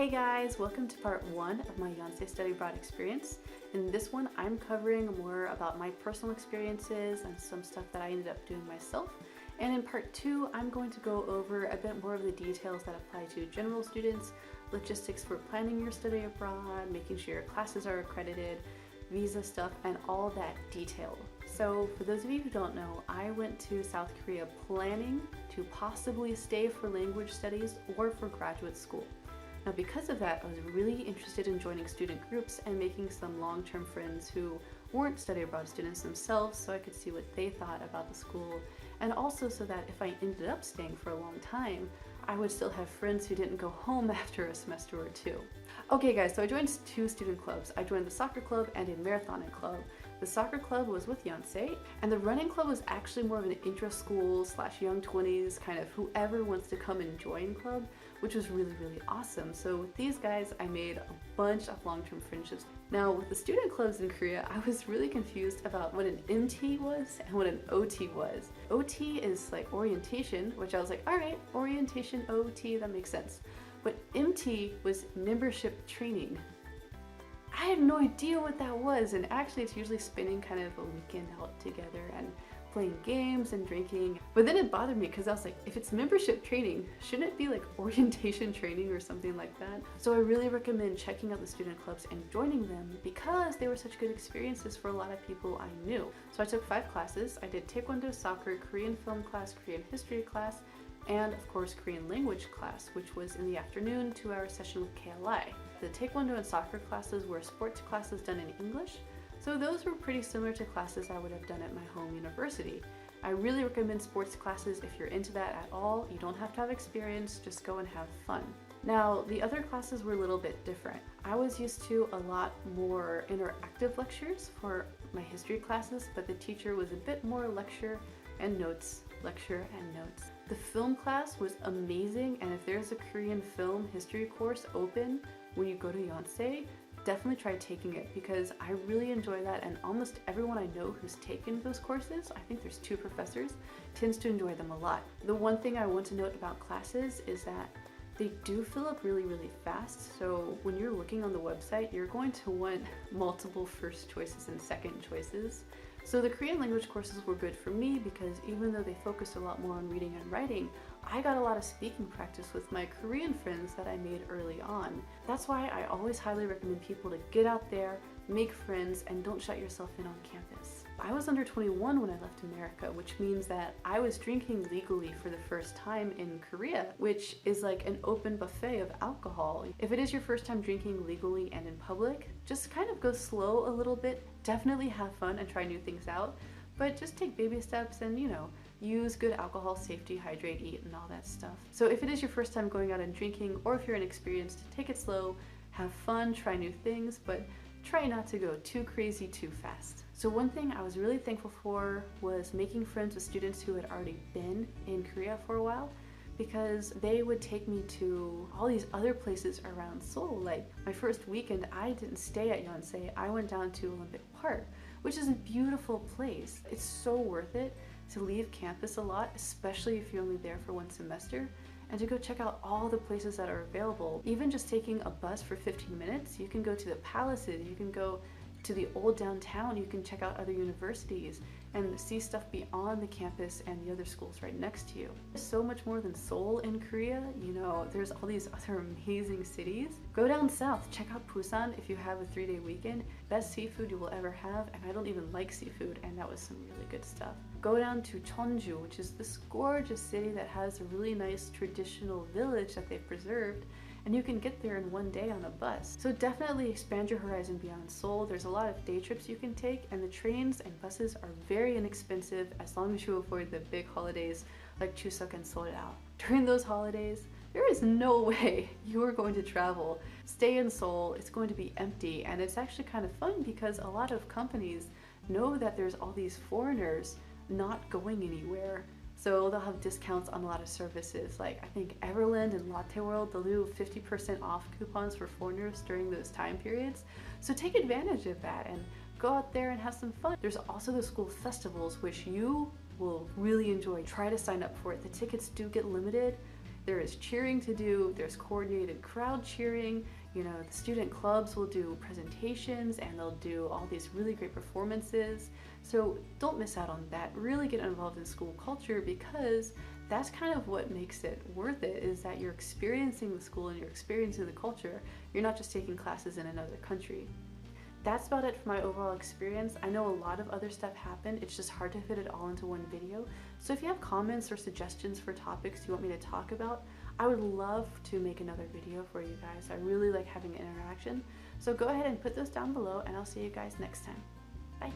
Hey guys, welcome to part 1 of my Yonsei study abroad experience. In this one, I'm covering more about my personal experiences and some stuff that I ended up doing myself. And in part 2, I'm going to go over a bit more of the details that apply to general students, logistics for planning your study abroad, making sure your classes are accredited, visa stuff, and all that detail. So for those of you who don't know, I went to South Korea planning to possibly stay for language studies or for graduate school. Now because of that, I was really interested in joining student groups and making some long-term friends who weren't study abroad students themselves, so I could see what they thought about the school, and also so that if I ended up staying for a long time, I would still have friends who didn't go home after a semester or two. Okay guys, so I joined 2 student clubs. I joined the soccer club and a marathoning club. The soccer club was with Yonsei, and the running club was actually more of an intra-school / young 20s, kind of whoever wants to come and join club, which was really awesome. So with these guys, I made a bunch of long-term friendships. Now with the student clubs in Korea, I was really confused about what an MT was and what an OT was. OT is like orientation, which I was like, all right, orientation, OT, that makes sense. But MT was membership training. I had no idea what that was, and actually it's usually spending kind of a weekend out together and playing games and drinking. But then it bothered me because I was like, if it's membership training, shouldn't it be like orientation training or something like that? So I really recommend checking out the student clubs and joining them because they were such good experiences for a lot of people I knew. So I took 5 classes. I did Taekwondo, soccer, Korean film class, Korean history class, and of course Korean language class, which was in the afternoon 2-hour session with KLI. The Taekwondo and soccer classes were sports classes done in English, so those were pretty similar to classes I would have done at my home university. I really recommend sports classes if you're into that at all. You don't have to have experience, just go and have fun. Now, the other classes were a little bit different. I was used to a lot more interactive lectures for my history classes, but the teacher was a bit more lecture and notes. The film class was amazing, and if there's a Korean film history course open when you go to Yonsei, definitely try taking it because I really enjoy that, and almost everyone I know who's taken those courses, I think there's 2 professors, tends to enjoy them a lot. The one thing I want to note about classes is that they do fill up really fast, so when you're looking on the website, you're going to want multiple first choices and second choices. So the Korean language courses were good for me because even though they focused a lot more on reading and writing, I got a lot of speaking practice with my Korean friends that I made early on. That's why I always highly recommend people to get out there, make friends, and don't shut yourself in on campus. I was under 21 when I left America, which means that I was drinking legally for the first time in Korea, which is like an open buffet of alcohol. If it is your first time drinking legally and in public, just kind of go slow a little bit. Definitely have fun and try new things out, but just take baby steps and, use good alcohol safety, hydrate, eat, and all that stuff. So if it is your first time going out and drinking, or if you're inexperienced, take it slow, have fun, try new things, but try not to go too crazy too fast. So one thing I was really thankful for was making friends with students who had already been in Korea for a while, because they would take me to all these other places around Seoul. Like my first weekend, I didn't stay at Yonsei, I went down to Olympic Park, which is a beautiful place. It's so worth it to leave campus a lot, especially if you're only there for 1 semester, and to go check out all the places that are available. Even just taking a bus for 15 minutes, you can go to the palaces, you can go to the old downtown, you can check out other universities and see stuff beyond the campus and the other schools right next to you. There's so much more than Seoul in Korea, there's all these other amazing cities. Go down south, check out Busan if you have a 3-day weekend. Best seafood you will ever have, and I don't even like seafood, and that was some really good stuff. Go down to Cheonju, which is this gorgeous city that has a really nice traditional village that they've preserved, and you can get there in 1 day on a bus. So definitely expand your horizon beyond Seoul. There's a lot of day trips you can take, and the trains and buses are very inexpensive as long as you avoid the big holidays like Chuseok and Seollal. During those holidays, there is no way you are going to travel. Stay in Seoul, it's going to be empty, and it's actually kind of fun because a lot of companies know that there's all these foreigners not going anywhere. So they'll have discounts on a lot of services. Like I think Everland and Latte World, they'll do 50% off coupons for foreigners during those time periods. So take advantage of that and go out there and have some fun. There's also the school festivals, which you will really enjoy. Try to sign up for it. The tickets do get limited, There is cheering to do, there's coordinated crowd cheering, you know, the student clubs will do presentations and they'll do all these really great performances. So don't miss out on that. Really get involved in school culture, because that's kind of what makes it worth it, is that you're experiencing the school and you're experiencing the culture. You're not just taking classes in another country. That's about it for my overall experience. I know a lot of other stuff happened. It's just hard to fit it all into one video. So if you have comments or suggestions for topics you want me to talk about, I would love to make another video for you guys. I really like having an interaction. So go ahead and put those down below, and I'll see you guys next time. Bye.